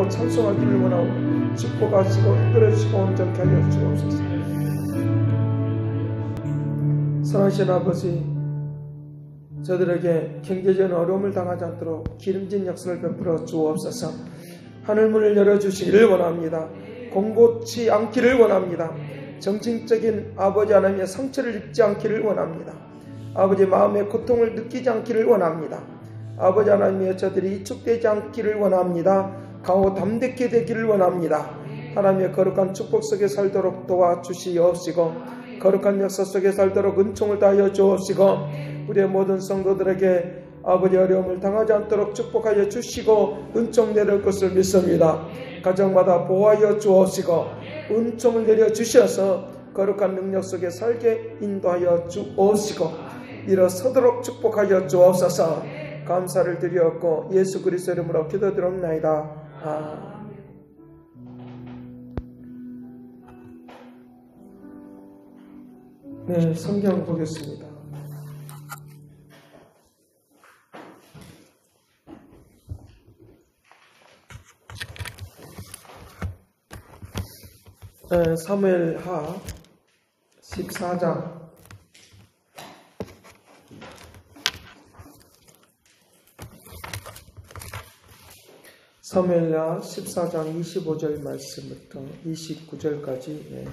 찬송하기를 원하고 축복하시고 이끌어주시고 온전케 하여 주옵소서. 사랑하신 아버지, 저들에게 경제적인 어려움을 당하지 않도록 기름진 역사를 베풀어 주옵소서. 하늘문을 열어주시기를 원합니다. 공고치 않기를 원합니다. 정신적인 아버지 하나님의 상처를 입지 않기를 원합니다. 아버지 마음의 고통을 느끼지 않기를 원합니다. 아버지 하나님의 저들이 위축되지 않기를 원합니다. 강하고 담대케 되기를 원합니다. 하나님의 거룩한 축복 속에 살도록 도와주시옵시고 거룩한 역사 속에 살도록 은총을 다하여 주옵시고 우리의 모든 성도들에게 아버지 어려움을 당하지 않도록 축복하여 주시고 은총 내릴 것을 믿습니다. 가정마다 보호하여 주옵시고 은총을 내려 주셔서 거룩한 능력 속에 살게 인도하여 주옵시고 일어서도록 축복하여 주옵소서. 감사를 드리었고 예수 그리스도 이름으로 기도드립나이다. 네, 성경 보겠습니다. 사무엘하 14장 사무엘하 14장 25절 말씀부터 29절까지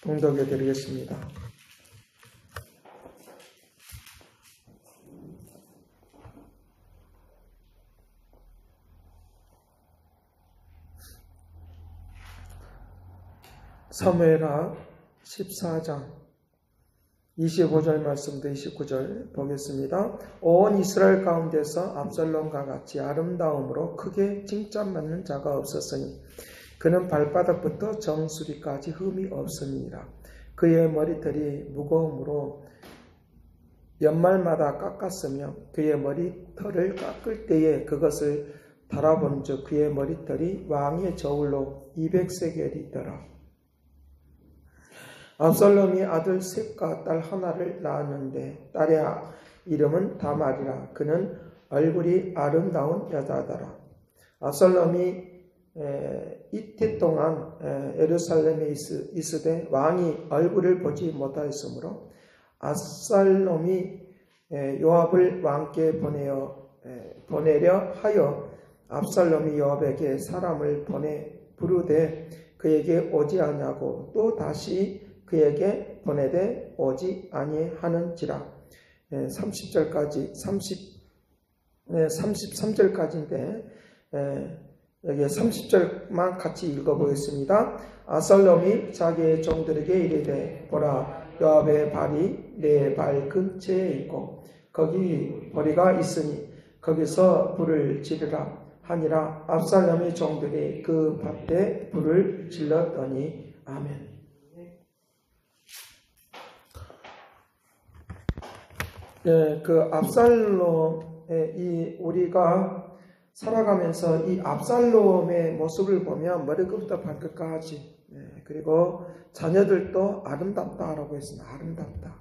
봉독해 드리겠습니다. 사무엘하 14장 25절 말씀부터 29절 보겠습니다. 온 이스라엘 가운데서 압살롬과 같이 아름다움으로 크게 칭찬받는 자가 없었으니 그는 발바닥부터 정수리까지 흠이 없음이니라. 그의 머리털이 무거움으로 연말마다 깎았으며 그의 머리털을 깎을 때에 그것을 달아본즉 그의 머리털이 왕의 저울로 200세겔이더라. 압살롬이 아들 셋과 딸 하나를 낳았는데 딸의 이름은 다말이라. 그는 얼굴이 아름다운 여자더라. 압살롬이 이태 동안 예루살렘에 있으되 왕이 얼굴을 보지 못하였으므로 압살롬이 요압을 왕께 보내려 하여 압살롬이 요압에게 사람을 부르되 그에게 오지 아니하고 또 다시 그에게 보내되 오지 아니하는지라. 33절까지인데 여기 30절만 같이 읽어보겠습니다. 압살롬이 자기의 종들에게 이르되 보라, 요압의 발이 내 발 근처에 있고 거기 보리가 있으니 거기서 불을 지르라 하니라. 압살롬의 종들이 그 밭에 불을 질렀더니 아멘. 그 압살롬의 우리가 살아가면서 이 압살롬의 모습을 보면 머리끝부터 발끝까지 그리고 자녀들도 아름답다라고 했습니다. 아름답다.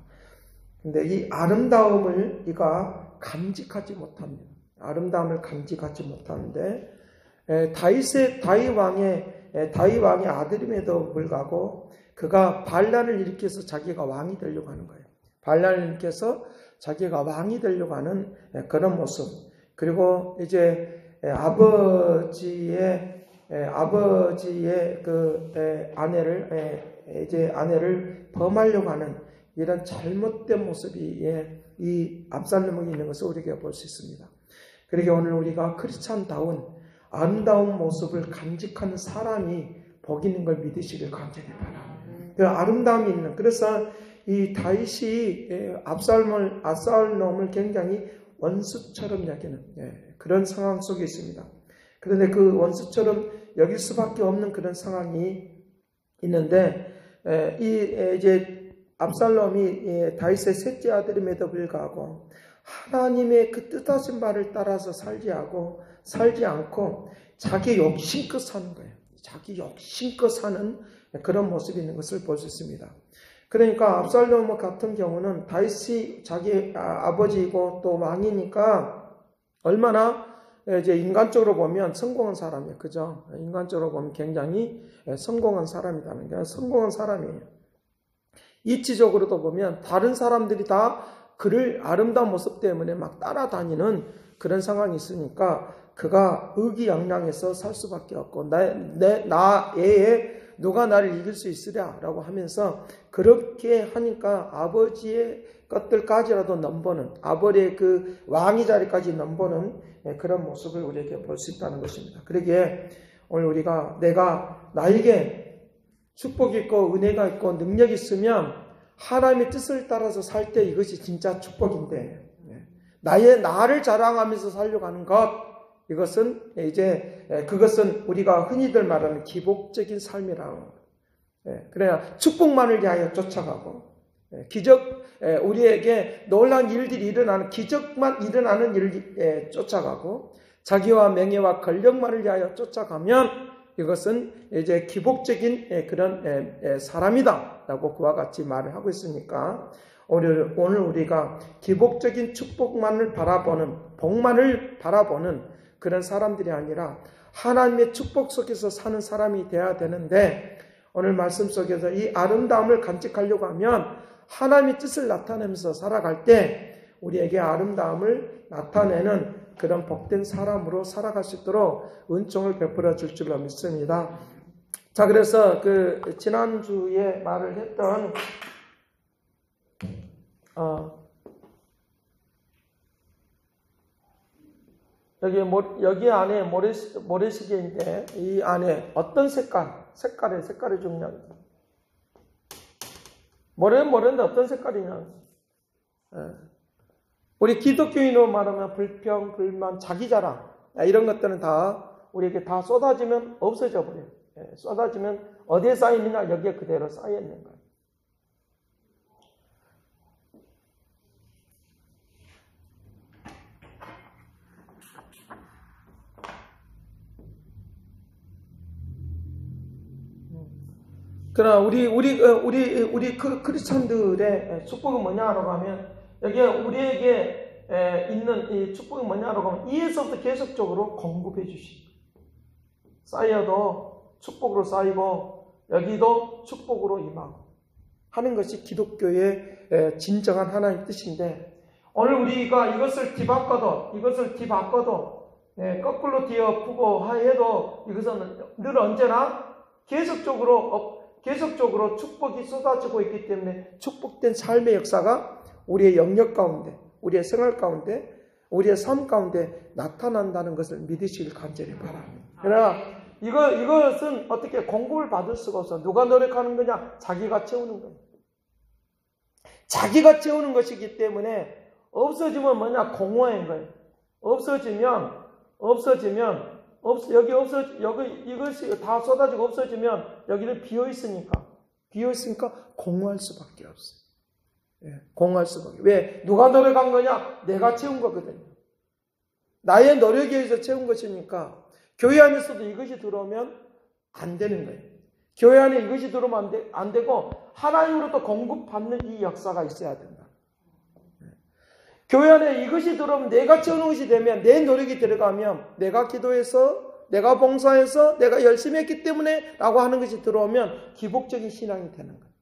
근데 이 아름다움을 이가 감직하지 못합니다. 아름다움을 감직하지 못하는데 다윗 왕의 아들임에도 불구하고 그가 반란을 일으켜서 자기가 왕이 되려고 하는 거예요. 반란을 일으켜서 자기가 왕이 되려고 하는 그런 모습. 그리고 이제 아버지의 그 아내를 범하려고 하는 이런 잘못된 모습이 이 압살롬에 있는 것을 우리가 볼 수 있습니다. 그러게 오늘 우리가 크리스찬다운 아름다운 모습을 간직하는 사람이 복 있는 걸 믿으시길 간절히 바랍니다. 그 아름다움이 있는, 그래서 이 다윗이 압살롬을 굉장히 원수처럼 여기는 그런 상황 속에 있습니다. 그런데 그 원수처럼 여길 수밖에 없는 그런 상황이 있는데 이제 압살롬이 다윗의 셋째 아들임에도 불구하고 하나님의 그 뜻하신 바를 따라서 살지 않고 자기 욕심껏 사는 거예요. 자기 욕심껏 사는 그런 모습이 있는 것을 볼 수 있습니다. 그러니까 압살롬 같은 경우는 다윗이 자기 아버지이고 또 왕이니까 얼마나 이제 인간적으로 보면 성공한 사람이에요. 그죠? 인간적으로 보면 굉장히 성공한 사람이라는 게 성공한 사람이에요. 이치적으로도 보면 다른 사람들이 다 그를 아름다운 모습 때문에 막 따라다니는 그런 상황이 있으니까 그가 의기양양해서 살 수밖에 없고 나 외에 누가 나를 이길 수 있으랴라고 하면서 그렇게 하니까 아버지의 것들까지라도 넘보는 아버지의 그 왕의 자리까지 넘보는 그런 모습을 우리에게 볼 수 있다는 것입니다. 그러기에 오늘 우리가 내가 나에게 축복이 있고 은혜가 있고 능력이 있으면 하나님의 뜻을 따라서 살 때 이것이 진짜 축복인데 나를 자랑하면서 살려고 하는 것 이것은 이제 그것은 우리가 흔히들 말하는 기복적인 삶이라고. 그래야 축복만을 위하여 쫓아가고 우리에게 놀라운 일들이 일어나는 기적만 일어나는 일 쫓아가고 자기와 명예와 권력만을 위하여 쫓아가면 이것은 이제 기복적인 그런 사람이다라고 그와 같이 말을 하고 있으니까 오늘 우리가 기복적인 축복만을 바라보는 복만을 바라보는 그런 사람들이 아니라 하나님의 축복 속에서 사는 사람이 되어야 되는데 오늘 말씀 속에서 이 아름다움을 간직하려고 하면 하나님의 뜻을 나타내면서 살아갈 때 우리에게 아름다움을 나타내는 그런 복된 사람으로 살아갈 수 있도록 은총을 베풀어 줄 줄로 믿습니다. 자, 그래서 그 지난주에 말을 했던 여기 안에 모래시계인데 이 안에 어떤 색깔이 중요합니다. 모래인데 어떤 색깔이냐. 우리 기독교인으로 말하면 불평, 불만, 자기 자랑 이런 것들은 다 우리에게 다 쏟아지면 없어져 버려요. 쏟아지면 어디에 쌓이느냐 여기에 그대로 쌓여 있는 거예요. 그러나 우리 크리스천들의 축복은 뭐냐라고 하면 여기에 우리에게 있는 이 축복이 뭐냐라고 하면 이에서부터 계속적으로 공급해 주시고 쌓여도 축복으로 쌓이고 여기도 축복으로 임하고 하는 것이 기독교의 진정한 하나님의 뜻인데 오늘 우리가 이것을 뒤바꿔도 거꾸로 뒤엎고 해도 이것은 늘 언제나 계속적으로 축복이 쏟아지고 있기 때문에 축복된 삶의 역사가 우리의 영역 가운데, 우리의 생활 가운데, 우리의 삶 가운데 나타난다는 것을 믿으시길 간절히 바랍니다. 그러나 이것은 어떻게 공급을 받을 수가 없어. 누가 노력하는 거냐? 자기가 채우는 거예요. 자기가 채우는 것이기 때문에 없어지면 뭐냐? 공허한 거예요. 없어지면 이것이 다 쏟아지고 없어지면 여기는 비어있으니까 공허할 수밖에 없어요. 공허할 수밖에. 왜? 누가 노력한 거냐? 내가 채운 거거든요. 나의 노력에 의해서 채운 것이니까 교회 안에서도 이것이 들어오면 안 되는 거예요. 교회 안에 이것이 들어오면 안 되고 하나님으로부터 공급받는 이 역사가 있어야 된다. 교회 안에 이것이 들어오면 내가 채우는 것이 되면 내 노력이 들어가면 내가 기도해서 내가 봉사해서 내가 열심히 했기 때문에 라고 하는 것이 들어오면 기복적인 신앙이 되는 거예요.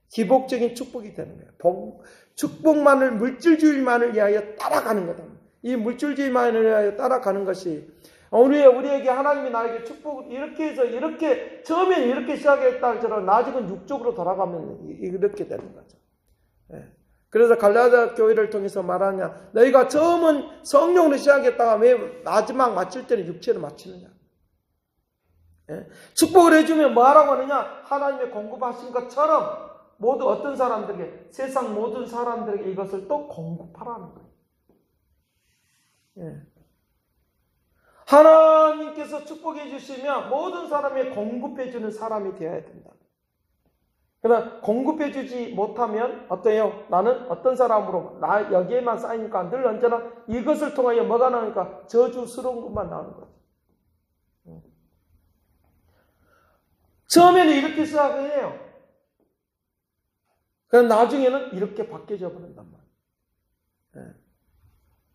기복적인 축복이 되는 거예요. 축복만을 물질주의만을 위하여 따라가는 거다. 이 물질주의만을 위하여 따라가는 것이 우리에게 하나님이 나에게 축복을 이렇게 해서 처음에는 이렇게 시작했다 할지라도 나중은 육적으로 돌아가면 이렇게 되는 거죠. 그래서 갈라디아 교회를 통해서 말하냐 너희가 처음은 성령으로 시작했다가 왜 마지막 마칠 때는 육체로 마치느냐. 축복을 해주면 뭐하라고 하느냐 하나님의 공급하신 것처럼 어떤 사람들에게 세상 모든 사람들에게 이것을 또 공급하라는 거예요. 하나님께서 축복해 주시면 모든 사람이 공급해 주는 사람이 되어야 된다. 그러나 공급해 주지 못하면 어때요? 나는 어떤 사람으로 여기에만 쌓이니까 늘 언제나 이것을 통하여 뭐가 나오니까 저주스러운 것만 나오는 거죠. 처음에는 이렇게 시작을 해요. 그럼 나중에는 이렇게 바뀌어져 버린단 말이에요.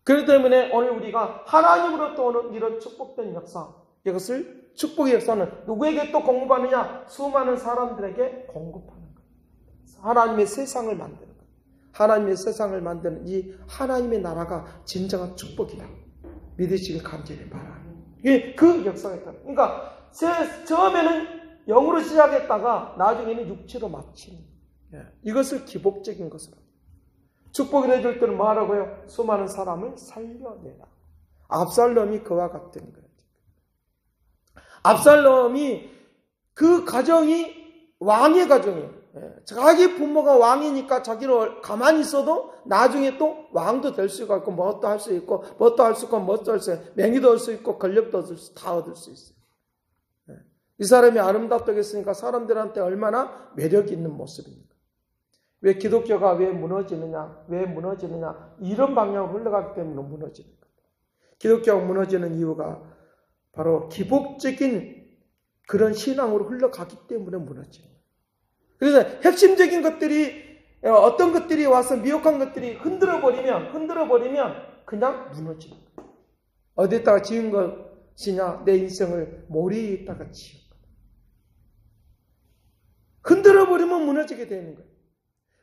그렇기 때문에 오늘 우리가 하나님으로부터 오는 이런 축복된 역사, 이것을 축복의 역사는 누구에게 또 공급하느냐? 수많은 사람들에게 공급하는 거예요. 하나님의 세상을 만드는 거예요. 하나님의 세상을 만드는 이 하나님의 나라가 진정한 축복이다. 믿으시길 간절히 바라요. 그 역사가 있다. 그러니까 처음에는 영으로 시작했다가 나중에는 육체로 마치는 이것을 기복적인 것으로. 축복이 해줄 때는 뭐 하라고요? 수많은 사람을 살려내라. 압살롬이 그와 같은 거예요. 압살롬이 그 가정이 왕의 가정이에요. 자기 부모가 왕이니까 자기를 가만히 있어도 나중에 또 왕도 될 수가 있고 뭣도 할 수 있고 뭣도 할 수 있고 뭣도 할 수 있고 명예도 얻을 수 있고 권력도 얻을 수 다 얻을 수 있어요. 이 사람이 아름답다고 했으니까 사람들한테 얼마나 매력이 있는 모습입니까? 왜 기독교가 왜 무너지느냐? 왜 무너지느냐? 이런 방향으로 흘러가기 때문에 무너지는 거예요. 기독교가 무너지는 이유가 바로 기복적인 그런 신앙으로 흘러가기 때문에 무너지는 거예요. 그래서 핵심적인 것들이 어떤 것들이 와서 미혹한 것들이 흔들어 버리면 그냥 무너지는 거예요. 어디다가 지은 것이냐? 내 인생을 모리에다가 지은 거예요. 흔들어 버리면 무너지게 되는 거예요.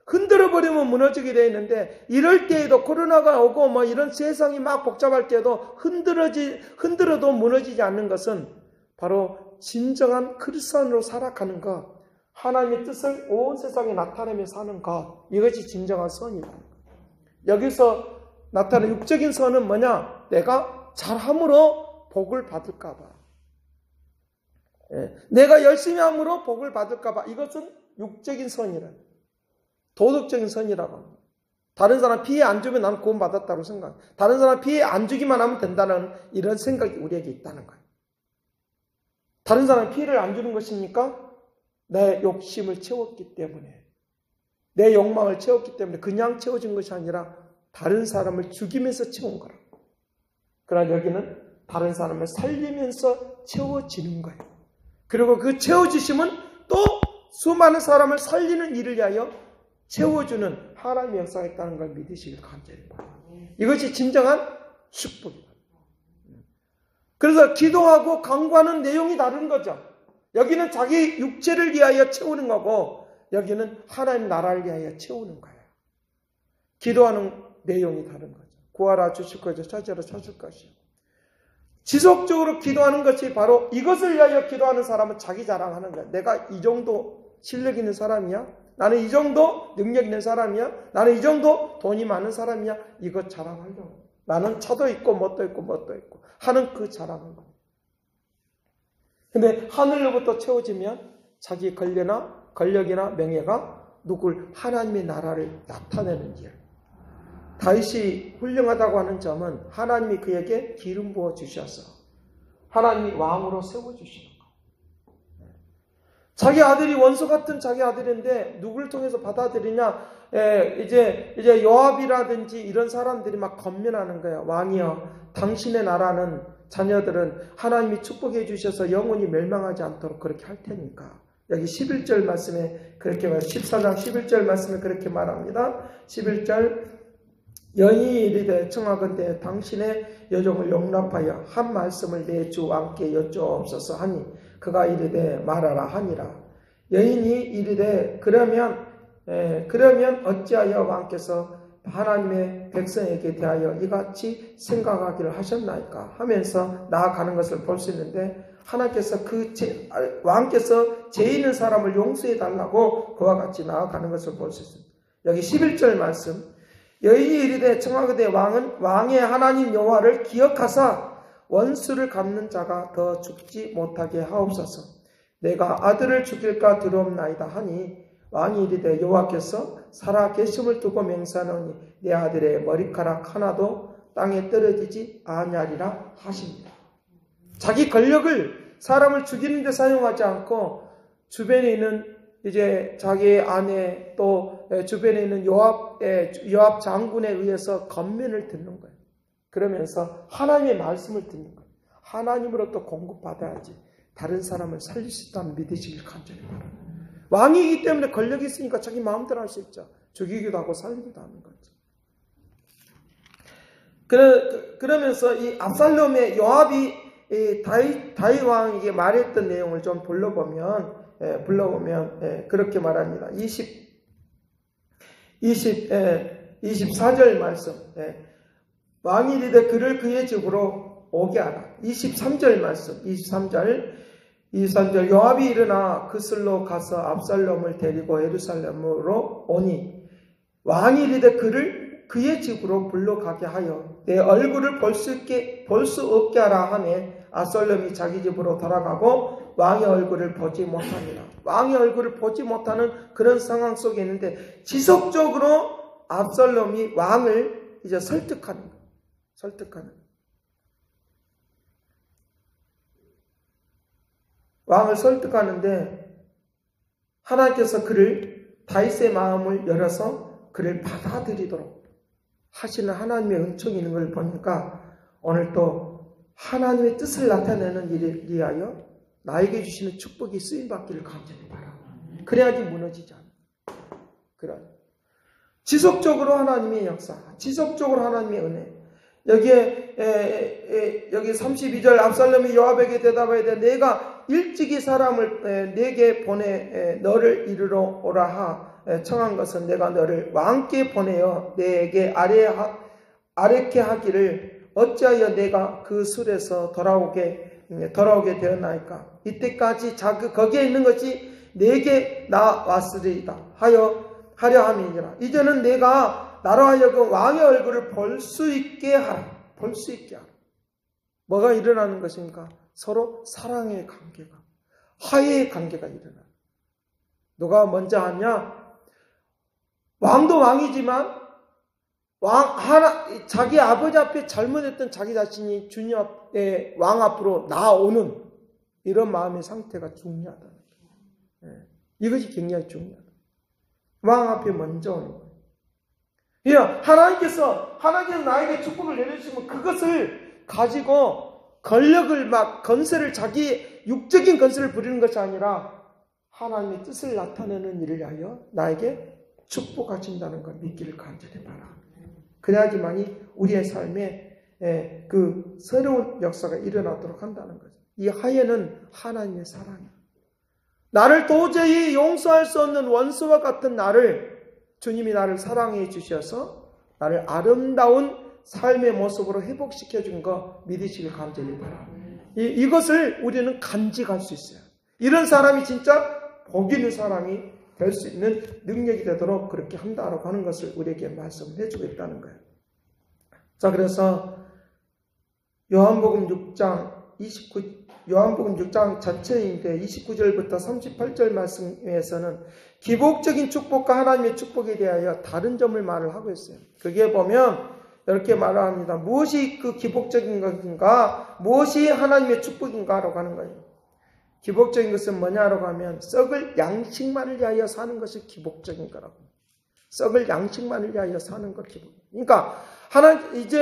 흔들어 버리면 무너지게 되어 있는데 이럴 때에도 코로나가 오고 뭐 이런 세상이 막 복잡할 때에도 흔들어도 무너지지 않는 것은 바로 진정한 크리스천으로 살아가는 것, 하나님의 뜻을 온 세상에 나타내며 사는 것, 이것이 진정한 선이다. 여기서 나타나는 육적인 선은 뭐냐? 내가 잘함으로 복을 받을까 봐. 내가 열심히 함으로 복을 받을까 봐. 이것은 육적인 선이라. 도덕적인 선이라고 합니다. 다른 사람 피해 안 주면 나는 구원받았다고 생각합니다. 다른 사람 피해 안 주기만 하면 된다는 이런 생각이 우리에게 있다는 거예요. 다른 사람 피해를 안 주는 것입니까? 내 욕심을 채웠기 때문에, 내 욕망을 채웠기 때문에 그냥 채워진 것이 아니라 다른 사람을 죽이면서 채운 거라고. 그러나 여기는 다른 사람을 살리면서 채워지는 거예요. 그리고 그 채워주심은 또 수많은 사람을 살리는 일을 위하여 채워주는 하나님의 역사가 있다는 걸 믿으시길 간절히 바랍니다. 이것이 진정한 축복입니다. 그래서 기도하고 간구하는 내용이 다른 거죠. 여기는 자기 육체를 위하여 채우는 거고 여기는 하나님 나라를 위하여 채우는 거예요. 기도하는 내용이 다른 거죠. 구하라 주실 것이요 찾으라 찾을 것이요. 지속적으로 기도하는 것이 바로 이것을 위하여 기도하는 사람은 자기 자랑하는 거예요. 내가 이 정도 실력 있는 사람이야? 나는 이 정도 능력 있는 사람이야? 나는 이 정도 돈이 많은 사람이야? 이것 자랑하려고. 나는 차도 있고 뭣도 있고 하는 그 자랑을. 근데 하늘로부터 채워지면 자기 권력이나 명예가 누굴 하나님의 나라를 나타내는 일. 다윗이 훌륭하다고 하는 점은 하나님이 그에게 기름 부어 주셔서 하나님이 왕으로 세워주시는 거예요. 자기 아들이 원수 같은 자기 아들인데 누굴 통해서 받아들이냐? 이제 요압이라든지 이런 사람들이 막 건면하는 거예요. 왕이여, 당신의 나라는 자녀들은 하나님이 축복해 주셔서 영원히 멸망하지 않도록 그렇게 할 테니까. 여기 11절 말씀에 그렇게 말해요. 14장 11절 말씀에 그렇게 말합니다. 11절 여인이 이르되 청하건대 당신의 여종을 용납하여 한 말씀을 내 주 왕께 여쭈옵소서 하니 그가 이르되 말하라 하니라. 여인이 이르되 그러면 어찌하여 왕께서 하나님의 백성에게 대하여 이같이 생각하기를 하셨나이까 하면서 나아가는 것을 볼 수 있는데 하나님께서 왕께서 죄 있는 사람을 용서해 달라고 그와 같이 나아가는 것을 볼 수 있습니다. 여기 11절 말씀 여인이 이르되 청하건대 왕은 왕의 하나님 여호와를 기억하사 원수를 갚는 자가 더 죽지 못하게 하옵소서. 내가 아들을 죽일까 두려움나이다 하니 왕이 이르되 여호와께서 살아 계심을 두고 맹세하노니 내 아들의 머리카락 하나도 땅에 떨어지지 아니하리라 하십니다. 자기 권력을 사람을 죽이는 데 사용하지 않고 주변에 있는 이제 자기의 아내 또 주변에 있는 요압 장군에 의해서 권면을 듣는 거예요. 그러면서 하나님의 말씀을 듣는 거예요. 하나님으로부터 공급받아야지 다른 사람을 살릴 수 있다는 믿으시길 간절히 바랍니다. 왕이기 때문에 권력이 있으니까 자기 마음대로 할 수 있죠. 죽이기도 하고 살리기도 하는 거죠. 그러면서 이 압살롬의 요압이 다윗 왕에게 말했던 내용을 좀 불러보면 그렇게 말합니다. 24절 말씀. 왕이 이르되 그를 그의 집으로 오게 하라. 23절 말씀. 23절 요압이 일어나 그슬로 가서 압살롬을 데리고 예루살렘으로 오니 왕이 이르되 그를 그의 집으로 불러가게 하여 내 얼굴을 볼 수 없게 하라 하매 압살롬이 자기 집으로 돌아가고 왕의 얼굴을 보지 못합니다. 왕의 얼굴을 보지 못하는 그런 상황 속에 있는데 지속적으로 압살롬이 왕을 이제 설득하는 거예요. 왕을 설득하는데 하나님께서 그를 다윗의 마음을 열어서 그를 받아들이도록 하시는 하나님의 은총이 있는 걸 보니까 오늘 또 하나님의 뜻을 나타내는 일을 위하여 나에게 주시는 축복이 쓰임받기를 간절히 바라. 그래야지 무너지지 않아. 그래. 지속적으로 하나님의 역사, 지속적으로 하나님의 은혜. 여기 32절 압살롬이 요압에게 대답하여 내가 일찍이 사람을 내게 보내 너를 이르러 오라 청한 것은 내가 너를 왕께 보내어 내게 아뢰게 하기를 어찌하여 내가 그 술에서 돌아오게 되었나이까. 이때까지 거기에 있는 것이 내게 나왔으리이다 하려 함이니라. 이제는 내가 나로 하여금 왕의 얼굴을 볼 수 있게 하라. 뭐가 일어나는 것입니까? 서로 사랑의 관계가, 화해의 관계가 일어나. 누가 먼저 하냐? 왕도 왕이지만 자기 아버지 앞에 잘못했던 자기 자신이 주님 앞에 왕 앞으로 나오는 이런 마음의 상태가 중요하다. 이것이 굉장히 중요하다. 왕 앞에 먼저 오는 거예요. 하나님께서 나에게 축복을 내려주시면 그것을 가지고 권력을 건세를 자기 육적인 건세를 부리는 것이 아니라 하나님의 뜻을 나타내는 일을 위하여 나에게 축복하신다는 걸 믿기를 간절히 바라. 그래야지만이 우리의 삶에 그 새로운 역사가 일어나도록 한다는 거죠. 이 화해는 하나님의 사랑이에요. 나를 도저히 용서할 수 없는 원수와 같은 주님이 나를 사랑해 주셔서 나를 아름다운 삶의 모습으로 회복시켜 준 거 믿으시길 간절히 바랍니다. 이것을 우리는 간직할 수 있어요. 이런 사람이 진짜 복 있는 사람이 될 수 있는 능력이 되도록 그렇게 한다라고 하는 것을 우리에게 말씀을 해주고 있다는 거예요. 자, 그래서 요한복음 6장 자체인데 29절부터 38절 말씀에서는 기복적인 축복과 하나님의 축복에 대하여 다른 점을 말을 하고 있어요. 그게 보면 이렇게 말을 합니다. 무엇이 그 기복적인 것인가? 무엇이 하나님의 축복인가라고 하는 거예요. 기복적인 것은 뭐냐라고 하면 썩을 양식만을 위하여 사는 것이 기복적인 거라고. 썩을 양식만을 위하여 사는 것 기복. 그러니까 하나님께서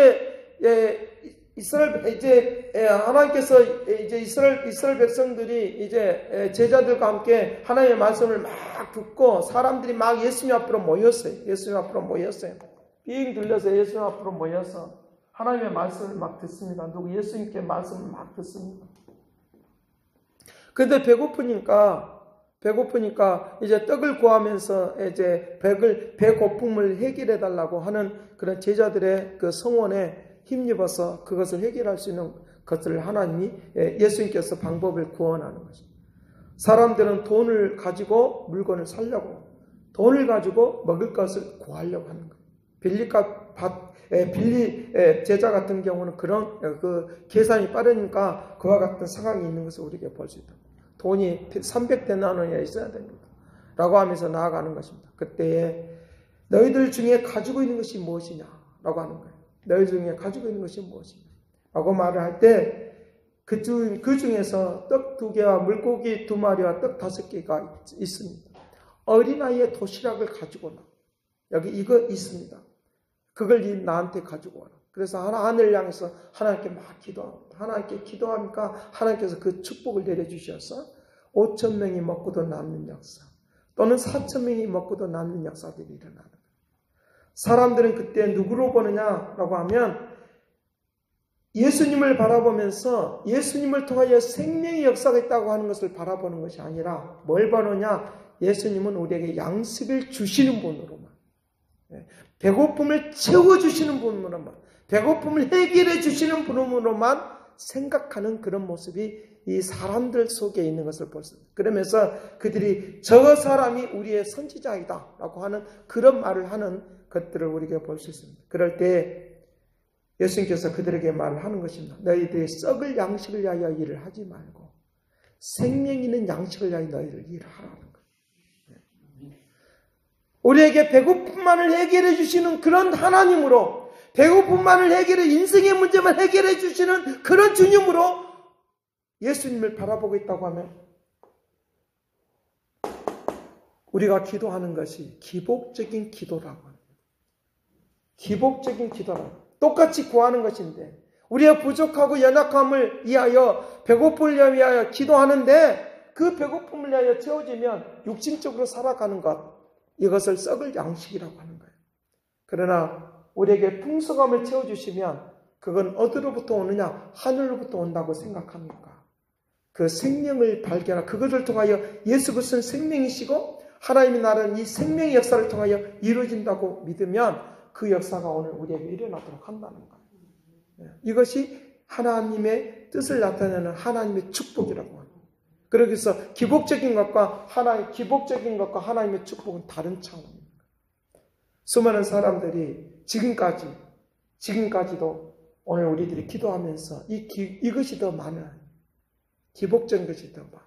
이스라엘 백성들이 이제 제자들과 함께 하나님의 말씀을 막 듣고 사람들이 막 예수님 앞으로 모였어요. 빙 둘러서 예수님 앞으로 모여서 하나님의 말씀을 막 듣습니다. 누구 예수님께 말씀을 막 듣습니다. 근데 배고프니까 이제 떡을 구하면서 이제 배고픔을 해결해 달라고 하는 그런 제자들의 그 성원에 힘입어서 그것을 해결할 수 있는 것을 하나님이 예수님께서 방법을 구원하는 것입니다. 사람들은 돈을 가지고 물건을 사려고, 돈을 가지고 먹을 것을 구하려고 하는 거예요. 빌리 제자 같은 경우는 그런 그 계산이 빠르니까 그와 같은 상황이 있는 것을 우리에게 볼 수 있다. 돈이 300데나리온이 있어야 됩니다. 라고 하면서 나아가는 것입니다. 그때에 너희들 중에 가지고 있는 것이 무엇이냐? 라고 하는 거예요. 너희 중에 가지고 있는 것이 무엇이냐? 라고 말을 할 때 그 중에서 떡 2개와 물고기 2마리와 떡 5개가 있습니다. 어린아이의 도시락을 가지고 나. 여기 이거 있습니다. 그걸 나한테 가지고 와라. 그래서 하늘을 향해서 하나님께 막 기도합니다. 하나님께 기도하니까 하나님께서 그 축복을 내려주셔서 5,000명이 먹고도 남는 역사, 또는 4,000명이 먹고도 남는 역사들이 일어나는 거예요. 사람들은 그때 누구로 보느냐라고 하면 예수님을 바라보면서 예수님을 통하여 생명의 역사가 있다고 하는 것을 바라보는 것이 아니라 뭘 바라보냐? 예수님은 우리에게 양식을 주시는 분으로만, 배고픔을 채워주시는 분으로만, 배고픔을 해결해 주시는 분으로만 생각하는 그런 모습이 이 사람들 속에 있는 것을 볼 수 있습니다. 그러면서 그들이 저 사람이 우리의 선지자이다 라고 하는 그런 말을 하는 것들을 우리가 볼 수 있습니다. 그럴 때 예수님께서 그들에게 말을 하는 것입니다. 너희들이 썩을 양식을 위하여 일을 하지 말고 생명 있는 양식을 위하여 너희를 일을 하라는 거예요. 우리에게 배고픔만을 해결해 주시는 그런 하나님으로, 배고픔만을 해결해, 인생의 문제만 해결해 주시는 그런 주님으로 예수님을 바라보고 있다고 하면 우리가 기도하는 것이 기복적인 기도라고 합니다. 기복적인 기도라고. 똑같이 구하는 것인데 우리의 부족하고 연약함을 위하여, 배고픔을 위하여 기도하는데 그 배고픔을 위하여 채워지면 육신적으로 살아가는 것, 이것을 썩을 양식이라고 하는 거예요. 그러나 우리에게 풍성함을 채워주시면 그건 어디로부터 오느냐? 하늘로부터 온다고 생각합니까? 그 생명을 발견하고 그것을 통하여 예수 그리스도는 생명이시고 하나님의 나라는 이 생명의 역사를 통하여 이루어진다고 믿으면 그 역사가 오늘 우리에게 일어나도록 한다는 거예요. 이것이 하나님의 뜻을 나타내는 하나님의 축복이라고 합니다. 그래서 기복적인 것과 하나님의 축복은 다른 차원입니다. 수많은 사람들이 지금까지도 오늘 우리들이 기도하면서 이것이 더 많아요. 기복적인 것이 더 많아요.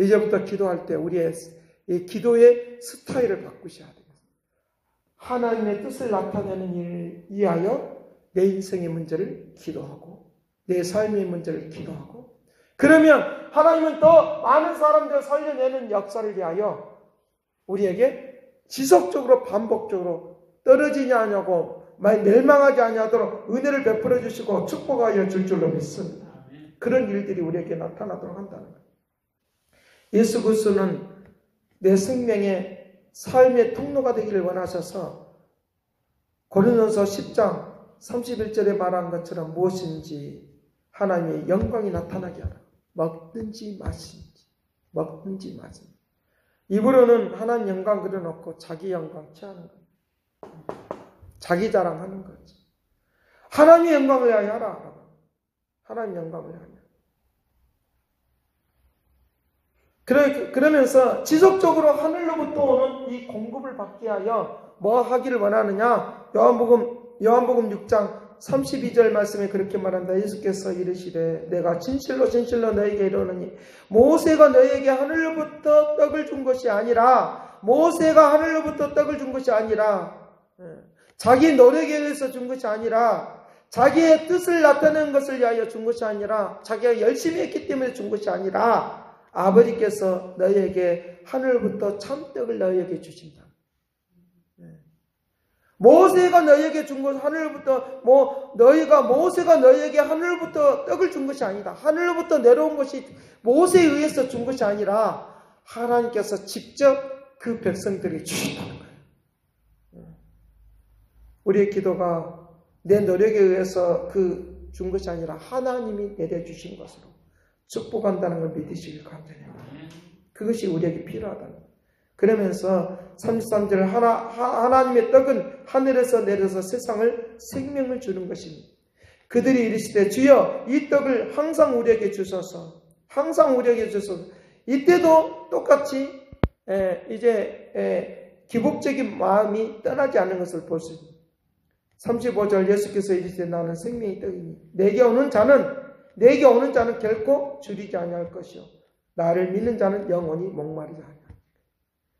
이제부터 기도할 때 우리의 이 기도의 스타일을 바꾸셔야 됩니다. 하나님의 뜻을 나타내는 일을 위하여 내 인생의 문제를 기도하고 내 삶의 문제를 기도하고, 그러면 하나님은 더 많은 사람들을 살려내는 역사를 위하여 우리에게 지속적으로 반복적으로 떨어지지 아니하고 멸망하지 아니하도록 은혜를 베풀어 주시고 축복하여 줄 줄로 믿습니다. 그런 일들이 우리에게 나타나도록 한다는 거예요. 예수 그리스도는 내 생명의 삶의 통로가 되기를 원하셔서 고린도서 10장 31절에 말한 것처럼 무엇인지 하나님의 영광이 나타나게 하라. 먹든지 마시든지. 입으로는 하나님 영광 그려놓고 자기 영광 취하는 거예요. 자기 자랑하는 거죠. 하나님의 영광을 위하여 하라. 하나님의 영광을 위하여. 그러면서 지속적으로 하늘로부터 오는 이 공급을 받게 하여 뭐 하기를 원하느냐? 요한복음 6장 32절 말씀에 그렇게 말한다. 예수께서 이르시되 내가 진실로 너에게 이르노니 모세가 너에게 하늘로부터 떡을 준 것이 아니라 자기 노력에 의해서 준 것이 아니라 자기의 뜻을 나타내는 것을 위하여 준 것이 아니라 자기가 열심히 했기 때문에 준 것이 아니라 아버지께서 너희에게 하늘부터 참떡을 너희에게 주신다. 모세가 너희에게 준 것은 하늘부터 모세가 너희에게 하늘부터 떡을 준 것이 아니다. 하늘로부터 내려온 것이 모세에 의해서 준 것이 아니라 하나님께서 직접 그 백성들에게 주신다는 거예요. 우리의 기도가 내 노력에 의해서 준 것이 아니라 하나님이 내려주신 것으로 축복한다는 걸 믿으시길 간절합니다. 그것이 우리에게 필요하다는 거예요. 그러면서 33절 하나님의 떡은 하늘에서 내려서 세상을 생명을 주는 것입니다. 그들이 이르시되 주여 이 떡을 항상 우리에게 주소서. 이때도 똑같이 이제 기복적인 마음이 떠나지 않는 것을 볼 수 있습니다. 35절 예수께서 이르시되 나는 생명의 떡이니 내게 오는 자는 결코 줄이지 아니할 것이요 나를 믿는 자는 영원히 목마르지 아니하리라.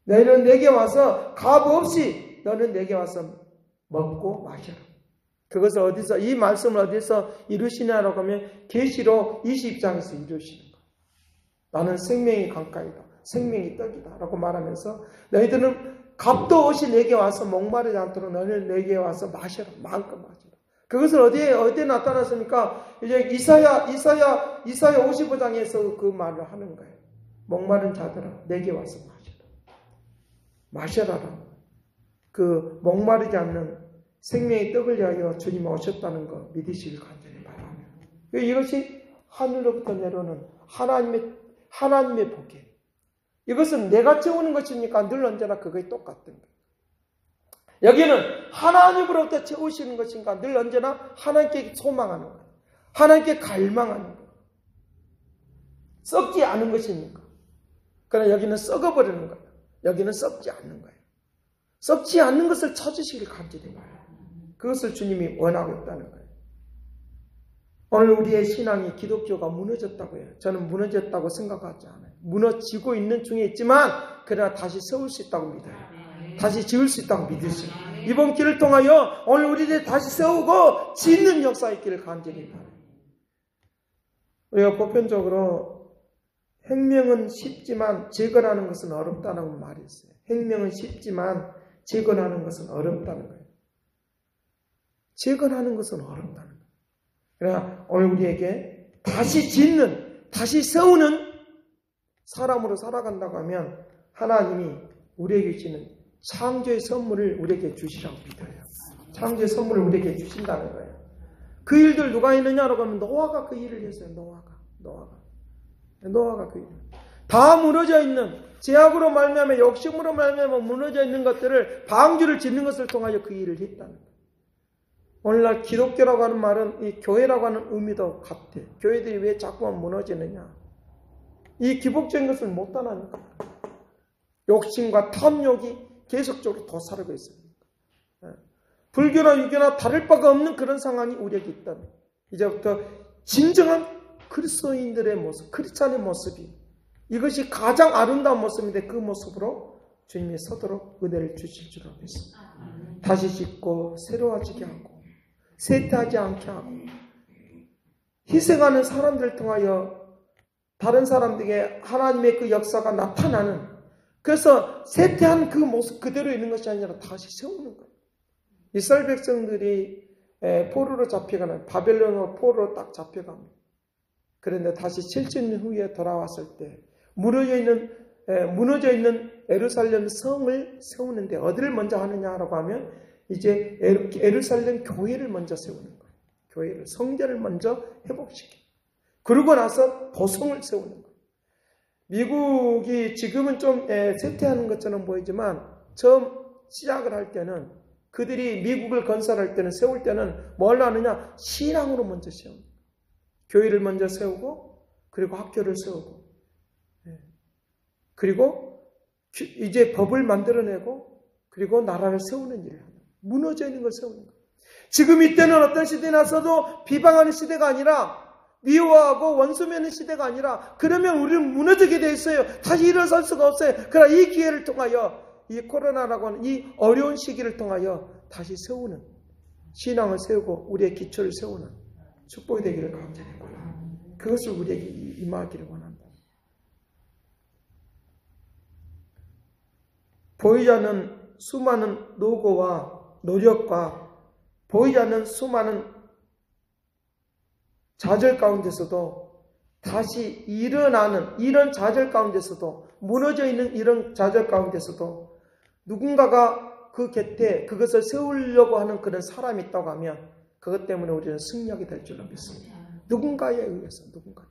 너희는 내게 와서 값 없이 너는 내게 와서 먹고 마셔라. 그것을 이 말씀을 어디서 이루시냐라고 하면 계시록 20장에서 이루시는 거예요. 나는 생명이 강가이다. 생명이 떡이다. 라고 말하면서 너희들은 값도 없이 내게 와서 목마르지 않도록 너희는 내게 와서 마셔라. 마음껏 마셔라. 그것을 어디에 나타났습니까? 이제 이사야 55장에서 그 말을 하는 거예요. 목마른 자들아 내게 와서 마셔라. 그 목마르지 않는 생명의 떡을 위하여 주님이 오셨다는 거 믿으시길 간절히 바랍니다. 이것이 하늘로부터 내려오는 하나님의 복이에요. 이것은 내가 채우는 것이니까 늘 언제나 그거에 똑같은 거예요. 여기는 하나님으로부터 채우시는 것이니까 늘 언제나 하나님께 소망하는 거예요. 하나님께 갈망하는 거예요. 썩지 않은 것이니까. 그러나 여기는 썩어버리는 거예요. 여기는 썩지 않는 거예요. 썩지 않는 것을 찾으시길 간절히 바라요. 그것을 주님이 원하고 있다는 거예요. 오늘 우리의 신앙이 기독교가 무너졌다고 해요. 저는 무너졌다고 생각하지 않아요. 무너지고 있는 중에 있지만 그러나 다시 세울 수 있다고 믿어요. 다시 지을 수 있다고 믿으시고 이번 길을 통하여 오늘 우리들 다시 세우고 짓는 역사 있기를 간절히 바라요. 우리가 보편적으로 혁명은 쉽지만 재건하는 것은 어렵다는 말이 있어요. 혁명은 쉽지만 재건하는 것은 어렵다는 거예요. 재건하는 것은 어렵다는 거예요. 그러나 오늘 우리에게 다시 짓는, 다시 세우는 사람으로 살아간다고 하면 하나님이 우리에게 주시는 창조의 선물을 우리에게 주시라고 믿어요. 창조의 선물을 우리에게 주신다는 거예요. 그 일들 누가 했느냐라고 하면 노아가 그 일을 했어요. 노아가 그 일을. 다 무너져 있는, 죄악으로 말미암아 욕심으로 말미암아 무너져 있는 것들을 방주를 짓는 것을 통하여 그 일을 했다는 거예요. 오늘날 기독교라고 하는 말은 이 교회라고 하는 의미도 같아. 교회들이 왜 자꾸만 무너지느냐. 이 기복적인 것을 못 따라하니까. 욕심과 탐욕이 계속적으로 도사르고 있습니다. 불교나 유교나 다를 바가 없는 그런 상황이 우리에게 있다면 이제부터 진정한 그리스도인들의 모습, 크리스찬의 모습이 이것이 가장 아름다운 모습인데 그 모습으로 주님이 서도록 은혜를 주실 줄 믿습니다. 다시 짓고 새로워지게 하고 쇠퇴하지 않게 하고 희생하는 사람들을 통하여 다른 사람들에게 하나님의 그 역사가 나타나는 그래서 쇠퇴한 그 모습 그대로 있는 것이 아니라 다시 세우는 거예요. 이스라엘 백성들이 포로로 잡혀가는 바벨론으로 포로로 딱 잡혀갑니다. 그런데 다시 7천 후에 돌아왔을 때 무너져 있는 예루살렘 성을 세우는데 어디를 먼저 하느냐라고 하면 이제 예루살렘 교회를 먼저 세우는 거예요. 교회를, 성전을 먼저 회복시키고 그러고 나서 도성을 세우는 거예요. 미국이 지금은 좀 쇠퇴하는 것처럼 보이지만 처음 시작을 할 때는 그들이 미국을 건설할 때는 세울 때는 뭘 하느냐? 신앙으로 먼저 세우는 거예요. 교회를 먼저 세우고 그리고 학교를 세우고 그리고 이제 법을 만들어내고 그리고 나라를 세우는 일을 합니다. 무너져 있는 걸 세우는 거예요. 지금 이때는 어떤 시대에 나서도 비방하는 시대가 아니라 미워하고 원수매는 시대가 아니라 그러면 우리는 무너지게 돼 있어요. 다시 일어설 수가 없어요. 그러나 이 기회를 통하여 이 코로나라고 하는 이 어려운 시기를 통하여 다시 세우는 신앙을 세우고 우리의 기초를 세우는 축복이 되기를 간절히 바랍니다. 그것을 우리에게 임하기를 원한다. 보이지 않는 수많은 노고와 노력과 보이지 않는 수많은 좌절 가운데서도 다시 일어나는 이런 좌절 가운데서도 무너져 있는 이런 좌절 가운데서도 누군가가 그 곁에 그것을 세우려고 하는 그런 사람이 있다고 하면 그것 때문에 우리는 승리하게 될 줄로 믿습니다. 누군가에 의해서 누군가.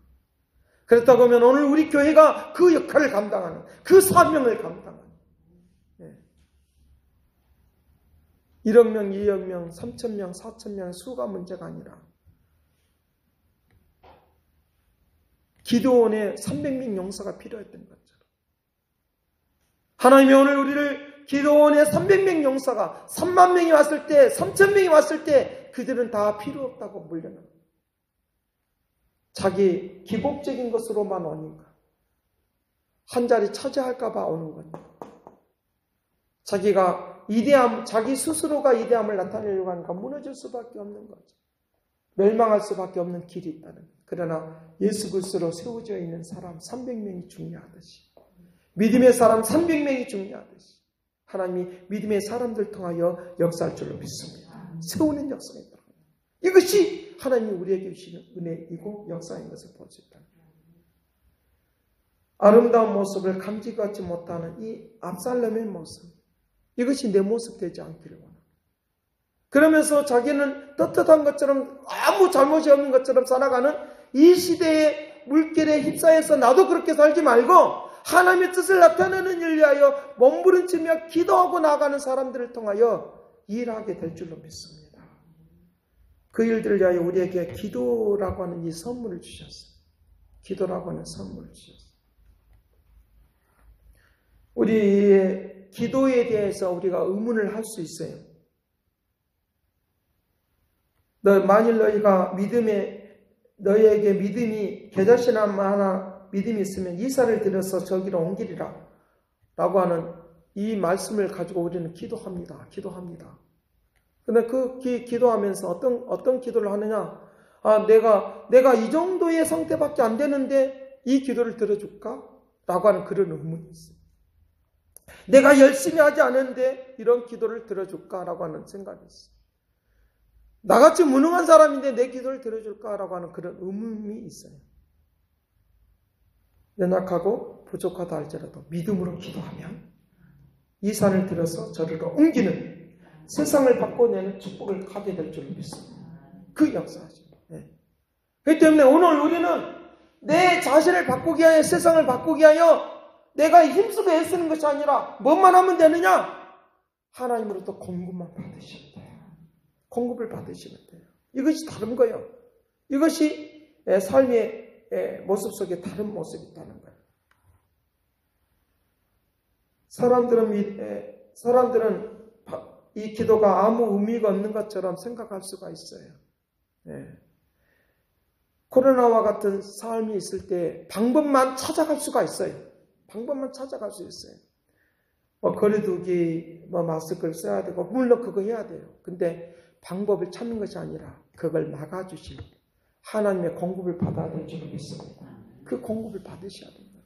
그렇다고 하면 오늘 우리 교회가 그 역할을 감당하는 그 사명을 감당하는 1억 명, 2억 명, 3천 명, 4천 명의 수가 문제가 아니라 기도원에 300명 용사가 필요했던 것처럼 하나님이 오늘 우리를 기도원에 300명 용사가 3만 명이 왔을 때 3천 명이 왔을 때 그들은 다 필요 없다고 물려납니다. 자기 기복적인 것으로만 오니까 한 자리 차지할까 봐 오는 겁니다. 자기가 자기 스스로가 이대함을 나타내려고 하니까 무너질 수밖에 없는 거죠. 멸망할 수밖에 없는 길이 있다는 거예요. 그러나 예수 그리스도로 세워져 있는 사람 300명이 중요하듯이 믿음의 사람 300명이 중요하듯이 하나님이 믿음의 사람들 통하여 역사할 줄로 믿습니다. 세우는 역사가 있다. 이것이 하나님이 우리에게 주시는 은혜이고 역사인 것을 볼 수 있다. 아름다운 모습을 감지하지 못하는 이 압살롬의 모습 이것이 내 모습 되지 않기를 원합니다. 그러면서 자기는 떳떳한 것처럼 아무 잘못이 없는 것처럼 살아가는 이 시대의 물결에 휩싸여서 나도 그렇게 살지 말고 하나님의 뜻을 나타내는 일 위하여 몸부림치며 기도하고 나아가는 사람들을 통하여 일하게 될 줄로 믿습니다. 그 일들을 위하여 우리에게 기도라고 하는 이 선물을 주셨어요. 기도라고 하는 선물을 주셨어요. 우리의 기도에 대해서 우리가 의문을 할 수 있어요. 만일 너희에게 믿음이 겨자씨나무 하나 믿음이 있으면 이삭을 들여서 저기로 옮기리라 라고 하는 이 말씀을 가지고 우리는 기도합니다. 그런데 그 기도하면서 어떤 기도를 하느냐? 내가 이 정도의 상태밖에 안 되는데 이 기도를 들어줄까? 라고 하는 그런 의문이 있어요. 내가 열심히 하지 않은데 이런 기도를 들어줄까? 라고 하는 생각이 있어요. 나같이 무능한 사람인데 내 기도를 들어줄까라고 하는 그런 의문이 있어요. 연약하고 부족하다 할지라도 믿음으로 기도하면 이 산을 들어서 저리로 옮기는 세상을 바꿔내는 축복을 가게 될 줄 믿습니다. 그 역사하십니다. 그렇기 때문에 오늘 우리는 내 자신을 바꾸기 위하여 세상을 바꾸기 위하여 내가 힘쓰고 애쓰는 것이 아니라 뭐만 하면 되느냐? 하나님으로부터 공급만 받으시면 돼요. 공급을 받으시면 돼요. 이것이 다른 거예요. 이것이 삶의 모습 속에 다른 모습이 있다는 거예요. 사람들은 이 기도가 아무 의미가 없는 것처럼 생각할 수가 있어요. 코로나와 같은 삶이 있을 때 방법만 찾아갈 수가 있어요. 방법만 찾아갈 수 있어요. 거리두기, 마스크를 써야 되고, 물론 그거 해야 돼요. 근데 방법을 찾는 것이 아니라 그걸 막아주실 하나님의 공급을 받아야 될 줄 믿습니다. 그 공급을 받으셔야 됩니다.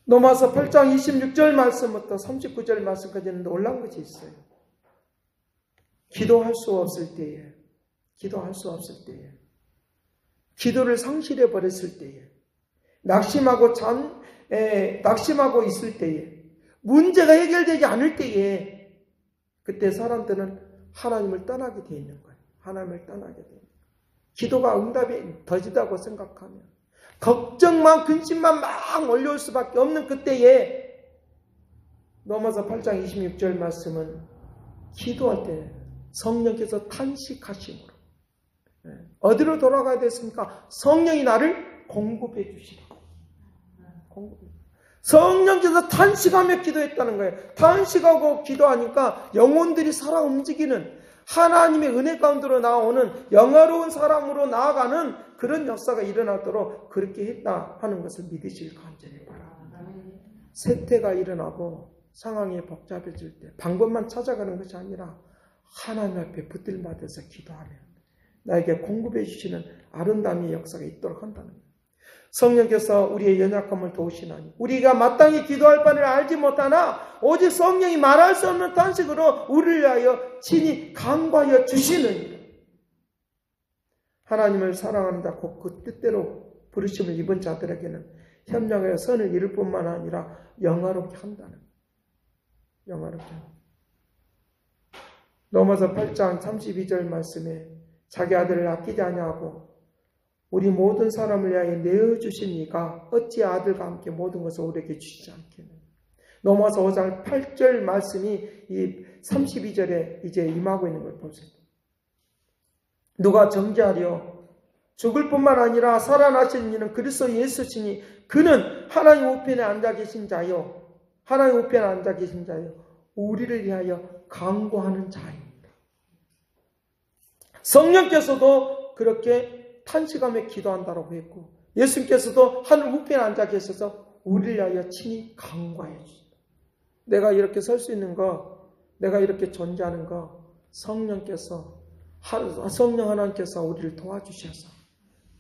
로마서 8장 26절 말씀부터 39절 말씀까지는 놀라운 것이 있어요. 기도할 수 없을 때에, 기도를 상실해 버렸을 때에, 낙심하고 있을 때에, 문제가 해결되지 않을 때에, 그때 사람들은 하나님을 떠나게 되어 있는 거예요. 하나님을 떠나게 되어 있는 거예요. 기도가 응답이 더디다고 생각하면, 걱정만, 근심만 막 몰려올 수밖에 없는 그때에, 로마서 8장 26절 말씀은 기도할 때 성령께서 탄식하심으로, 어디로 돌아가야 됐습니까? 성령이 나를 공급해 주시라. 성령께서 탄식하며 기도했다는 거예요. 탄식하고 기도하니까 영혼들이 살아 움직이는 하나님의 은혜 가운데로 나오는 영화로운 사람으로 나아가는 그런 역사가 일어나도록 그렇게 했다 하는 것을 믿으실 간절히 바랍니다. 세태가 일어나고 상황이 복잡해질 때 방법만 찾아가는 것이 아니라 하나님 앞에 붙들받아서 기도하면 나에게 공급해 주시는 아름다움의 역사가 있도록 한다는 거예요. 성령께서 우리의 연약함을 도우시나니 우리가 마땅히 기도할 바를 알지 못하나 오직 성령이 말할 수 없는 탄식으로 우리를 위하여 친히 간구하여 주시느니라. 하나님을 사랑한다 곧 그 뜻대로 부르심을 입은 자들에게는 협력하여 선을 이룰 뿐만 아니라 영화롭게 한다는 거예요. 영화롭게 한다. 로마서 8장 32절 말씀에 자기 아들을 아끼지 아니하고 우리 모든 사람을 위하여 내어주신 이가 어찌 아들과 함께 모든 것을 우리에게 주시지 않겠느냐. 로마서 5장 8절 말씀이 이 32절에 이제 임하고 있는 걸 보세요. 누가 정죄하려 죽을 뿐만 아니라 살아나신 이는 그리스도 예수시니 그는 하나님 우편에 앉아 계신 자요. 하나님 우편에 앉아 계신 자요. 우리를 위하여 간구하는 자입니다. 성령께서도 그렇게 탄식하며 기도한다고 했고 예수님께서도 하늘 우편에 앉아 계셔서 우리를 위하여 친히 간구하여 주신다. 내가 이렇게 설 수 있는 거, 내가 이렇게 존재하는 거 성령 하나님께서 우리를 도와주셔서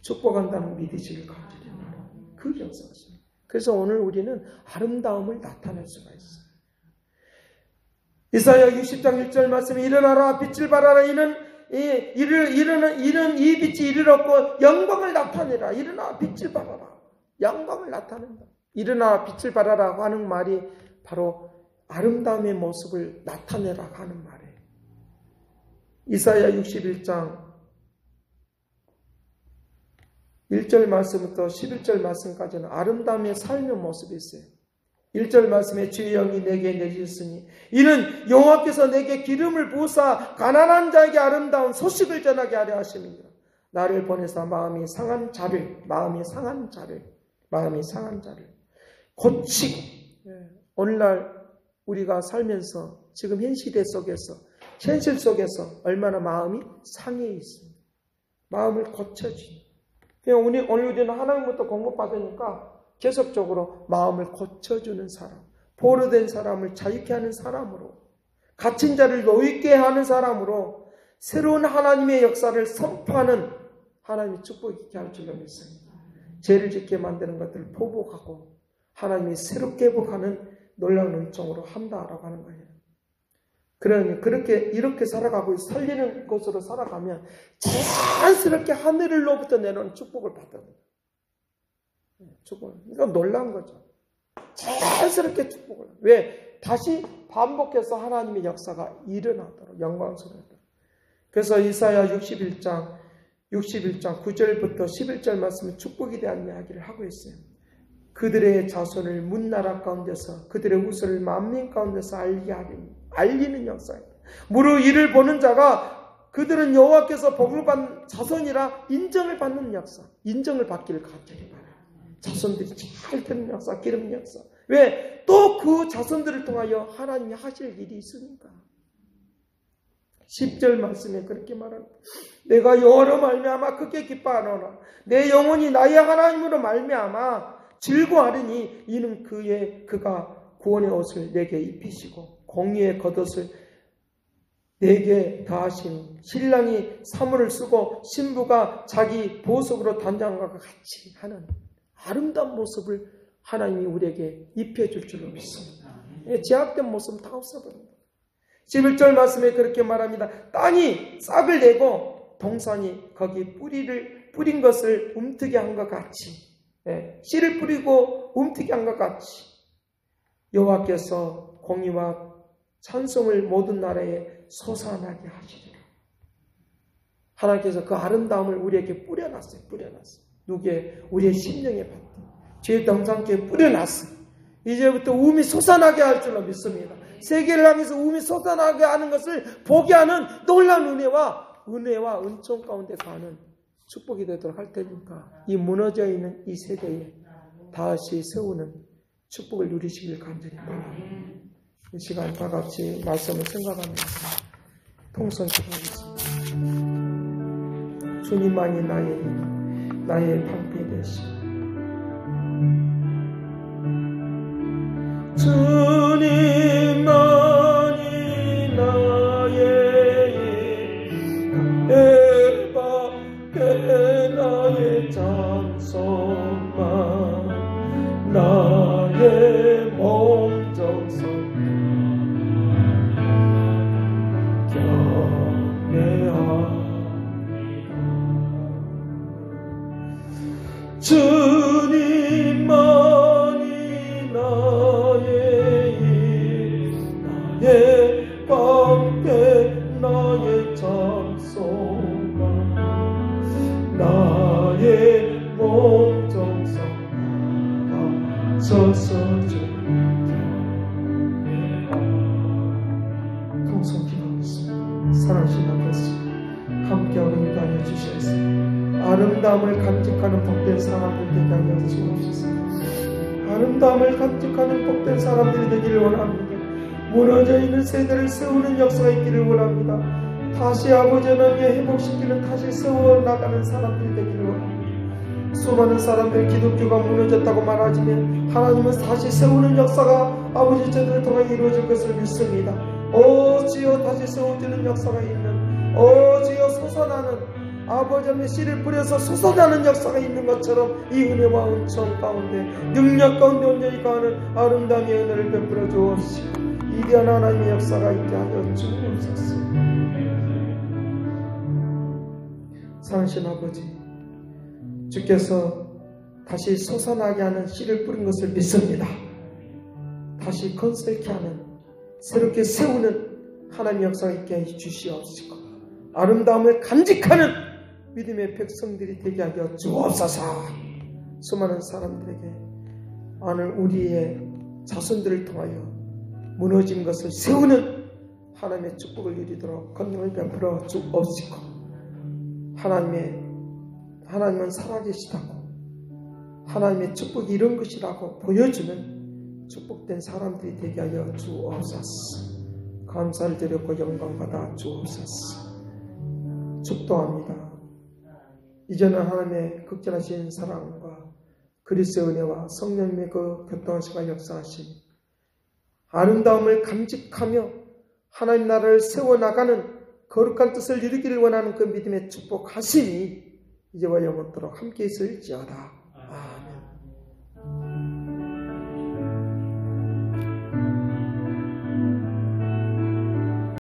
축복한다는 믿으시길 간절합니다. 그 역사입니다. 그래서 오늘 우리는 아름다움을 나타낼 수가 있어요. 이사야 60장 1절 말씀에 일어나라 빛을 발하라 이는 이 빛이 이르렀고 영광을 나타내라. 일어나 빛을 발하라. 영광을 나타낸다. 일어나 빛을 발하라 하는 말이 바로 아름다움의 모습을 나타내라 하는 말이에요. 이사야 61장 1절 말씀부터 11절 말씀까지는 아름다움의 삶의 모습이 있어요. 1절 말씀에 주의 영이 내게 내주셨으니 이는 여호와께서 내게 기름을 부으사 가난한 자에게 아름다운 소식을 전하게 하려 하심이니라. 나를 보내사 마음이 상한 자를 고치고, 오늘날 우리가 살면서 지금 현실 속에서 얼마나 마음이 상해 있습니다. 마음을 고쳐주니. 오늘 우리는 하나님부터 공급받으니까 계속적으로 마음을 고쳐주는 사람, 포로된 사람을 자유케 하는 사람으로, 갇힌 자를 놓이게 하는 사람으로 새로운 하나님의 역사를 선포하는 하나님의 축복이 있게 할 줄로 믿습니다. 죄를 짓게 만드는 것들을 보복하고 하나님이 새롭게 회복하는 놀라운 은총으로 한다라고 하는 거예요. 그러니 이렇게 살아가고 살리는 것으로 살아가면 자연스럽게 하늘로부터 내려오는 축복을 받습니다. 축복을. 이거 놀라운 거죠. 자연스럽게 축복을. 왜? 다시 반복해서 하나님의 역사가 일어나도록 영광스러워도록. 그래서 이사야 61장 9절부터 11절 말씀은 축복에 대한 이야기를 하고 있어요. 그들의 자손을 문나라 가운데서 그들의 후손을 만민 가운데서 알리는 역사입니다. 무릇 이를 보는 자가 그들은 여호와께서 복을 받는 자손이라 인정을 받는 역사, 인정을 받기를 간절히 바라요. 자손들이 잘 되는 역사, 기름 역사. 왜? 또 그 자손들을 통하여 하나님이 하실 일이 있으니까. 10절 말씀에 그렇게 말합니다. 내가 여호와로 말미암아 크게 기뻐하노라. 내 영혼이 나의 하나님으로 말미암아 즐거워하리니 이는 그가 구원의 옷을 내게 입히시고 공의의 겉옷을 내게 다하신 신랑이 사물을 쓰고 신부가 자기 보석으로 단장과 같이 하는 아름다운 모습을 하나님이 우리에게 입혀줄 줄로 믿습니다. 제약된 모습은 다 없어버립니다. 11절 말씀에 그렇게 말합니다. 땅이 싹을 내고 동산이 거기 뿌린 것을 움트게 한 것 같이, 씨를 뿌리고 움트게 한 것 같이 여호와께서 공의와 찬송을 모든 나라에 솟아나게 하시리라. 하나님께서 그 아름다움을 우리에게 뿌려놨어요. 누구의? 우리의 심령에 받대. 죄 동산께 뿌려놨어요. 이제부터 우음이 솟아나게 할 줄로 믿습니다. 세계를 향해서 우음이 솟아나게 하는 것을 보게 하는 놀라운 은혜와 은총 가운데 가는 축복이 되도록 할 테니까 이 무너져 있는 이 세대에 다시 세우는 축복을 누리시길 간절히 바랍니다. 이 시간 다 같이 말씀을 생각하면서 통성 기도하겠습니다. 주님만이 나의 방패 되시오. 주님만이 나의 방패, 나의 장소만, 나의 몸정성 경외하리라. 주님만이 나의 방패, 나의 장소만, 나의 몸정성 서서 통성 기도하겠습니다. 사랑하신 아버지, 함께하고 인도하여 주시옵소서. 아름다움을 간직하는 복된 사람들 되게 하여 주옵소서. 아름다움을 간직하는 복된 사람들이 되기를 원합니다. 무너져 있는 세대를 세우는 역사가 있기를 원합니다. 다시 아버지 하나님의 회복시키는, 다시 세워나가는 사람들이 되기를 원합니다. 수많은 사람들 기독교가 무너졌다고 말하지만 하나님은 다시 세우는 역사가 아버지 저들을 통해 이루어질 것을 믿습니다. 주여 다시 세워지는 역사가 있는, 주여 솟아나는, 아버지 하나님의 씨를 뿌려서 솟아나는 역사가 있는 것처럼 이 은혜와 은총 가운데, 능력 가운데 온전히 가는 아름다움의 은혜를 베풀어 주옵시고 위대한 하나님의 역사가 있게 하여 주옵소서. 사랑하신 아버지, 주께서 다시 솟아나게 하는 씨를 뿌린 것을 믿습니다. 다시 건설케 하는, 새롭게 세우는 하나님의 역사가 있게 해 주시옵시고 아름다움을 간직하는 믿음의 백성들이 되게 하여 주옵소서. 수많은 사람들에게 오늘 우리의 자손들을 통하여 무너진 것을 세우는 하나님의 축복을 누리도록 권능을 베풀어 주옵시고, 하나님은 살아계시다고, 하나님의 축복이 이런 것이라고 보여주는 축복된 사람들이 되게 하여 주옵소서. 감사를 드렸고 영광 받아 주옵소서. 축도합니다. 이제는 하나님의 극진하신 사랑과 그리스도의 은혜와 성령님의 그 교통하시고 역사하심, 아름다움을 감직하며 하나님 나라를 세워나가는 거룩한 뜻을 이루기를 원하는 그 믿음의 축복하심이 이제와 영원토록 함께 있을지어다.